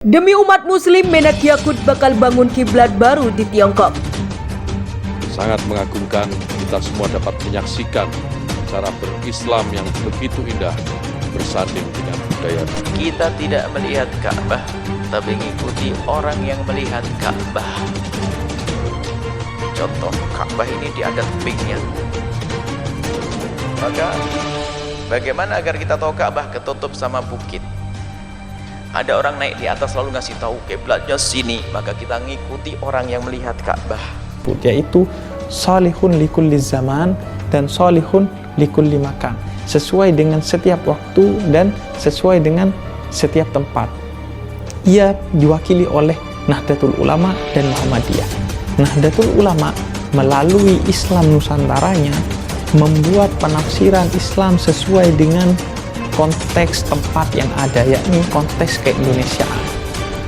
Demi umat muslim, Menak Yakut bakal bangun kiblat baru di Tiongkok. Sangat mengagumkan kita semua dapat menyaksikan cara berislam yang begitu indah bersanding dengan budaya. Kita tidak melihat Ka'bah, tapi mengikuti orang yang melihat Ka'bah. Contoh, Ka'bah ini diadat pinknya. Maka bagaimana agar kita tahu Ka'bah ketutup sama bukit? Ada orang naik di atas lalu ngasih tahu kiblatnya sini, maka kita ngikuti orang yang melihat Ka'bah. Yaitu salihun likulli zaman dan salihun likulli makan, sesuai dengan setiap waktu dan sesuai dengan setiap tempat. Ia diwakili oleh Nahdlatul Ulama dan Muhammadiyah. Nahdlatul Ulama melalui Islam Nusantaranya membuat penafsiran Islam sesuai dengan konteks tempat yang ada, yakni konteks keindonesiaan,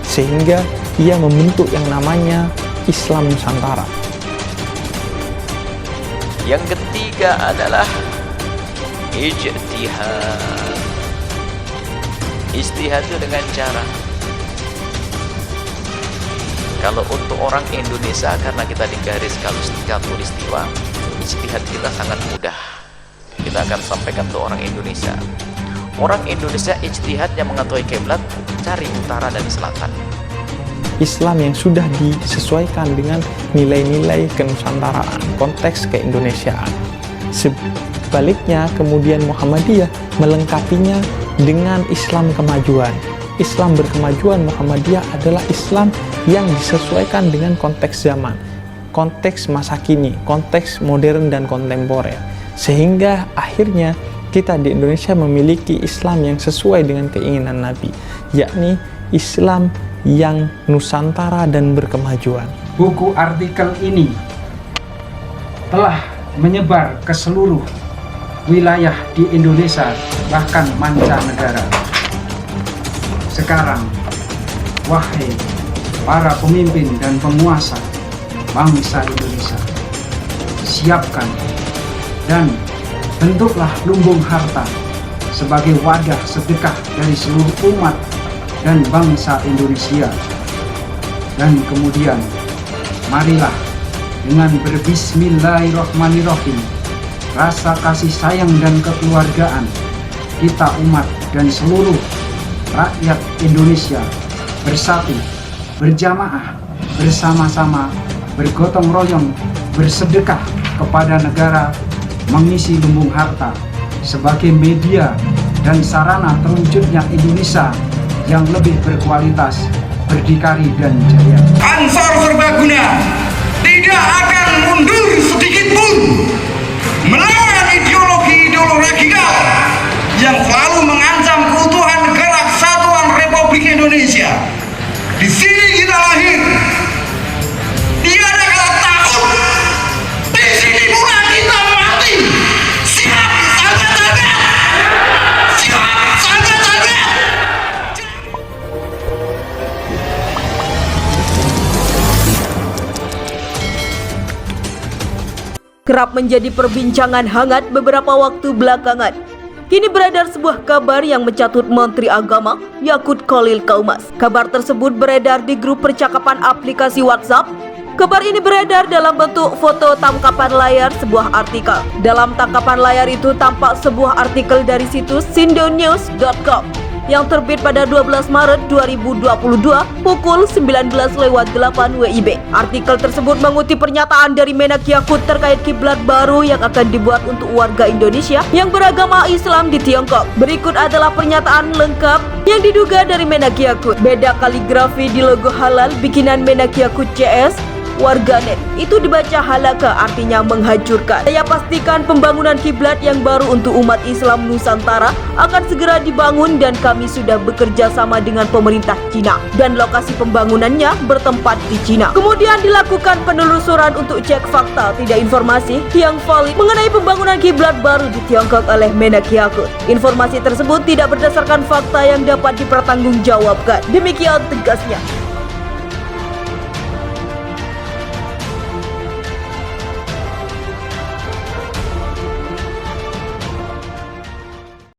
sehingga ia membentuk yang namanya Islam Nusantara. Yang ketiga adalah ijtihad. Ijtihad itu dengan cara, kalau untuk orang Indonesia, karena kita di garis khatulistiwa, ijtihad kita sangat mudah. Kita akan sampaikan ke orang Indonesia. Orang Indonesia ijtihadnya mengetahui kiblat, cari utara dan selatan. Islam yang sudah disesuaikan dengan nilai-nilai kenusantaraan, konteks keindonesiaan. Sebaliknya kemudian Muhammadiyah melengkapinya dengan Islam kemajuan. Islam berkemajuan Muhammadiyah adalah Islam yang disesuaikan dengan konteks zaman, konteks masa kini, konteks modern dan kontemporer. Sehingga akhirnya kita di Indonesia memiliki Islam yang sesuai dengan keinginan Nabi, yakni Islam yang Nusantara dan berkemajuan. Buku artikel ini telah menyebar ke seluruh wilayah di Indonesia, bahkan mancanegara. Sekarang, wahai para pemimpin dan penguasa bangsa Indonesia, siapkan dan bentuklah lumbung harta sebagai wadah sedekah dari seluruh umat dan bangsa Indonesia. Dan kemudian marilah dengan berbismillahirrahmanirrahim, rasa kasih sayang dan kekeluargaan kita umat dan seluruh rakyat Indonesia bersatu, berjamaah, bersama-sama, bergotong royong, bersedekah kepada negara, mengisi lumbung harta sebagai media dan sarana terwujudnya Indonesia yang lebih berkualitas, berdikari dan jaya. Ansor Serbaguna tidak akan mundur sedikit pun melawan ideologi-ideologi radikal yang selalu mengancam keutuhan negara kesatuan Republik Indonesia. Di sini kita lahir, tiada kata takut. Di sini pula kita mati. Siap saja-saja. Siap saja-saja. Kerap menjadi perbincangan hangat beberapa waktu belakangan. Kini beredar sebuah kabar yang mencatut Menteri Agama Yakut Khalil Qaumas. Kabar tersebut beredar di grup percakapan aplikasi WhatsApp. Kabar ini beredar dalam bentuk foto tangkapan layar sebuah artikel. Dalam tangkapan layar itu tampak sebuah artikel dari situs sindonews.com yang terbit pada 12 Maret 2022 pukul 19:08 WIB. Artikel tersebut mengutip pernyataan dari Menak Yakut terkait kiblat baru yang akan dibuat untuk warga Indonesia yang beragama Islam di Tiongkok. Berikut adalah pernyataan lengkap yang diduga dari Menak Yakut. Beda kaligrafi di logo halal bikinan Menak Yakut CS warganet itu dibaca halaka, artinya menghancurkan. Saya pastikan pembangunan kiblat yang baru untuk umat Islam Nusantara akan segera dibangun dan kami sudah bekerja sama dengan pemerintah Cina dan lokasi pembangunannya bertempat di Cina. Kemudian dilakukan penelusuran untuk cek fakta tidak informasi yang valid mengenai pembangunan kiblat baru di Tiongkok oleh Menak Yakut. Informasi tersebut tidak berdasarkan fakta yang dapat dipertanggungjawabkan. Demikian tegasnya.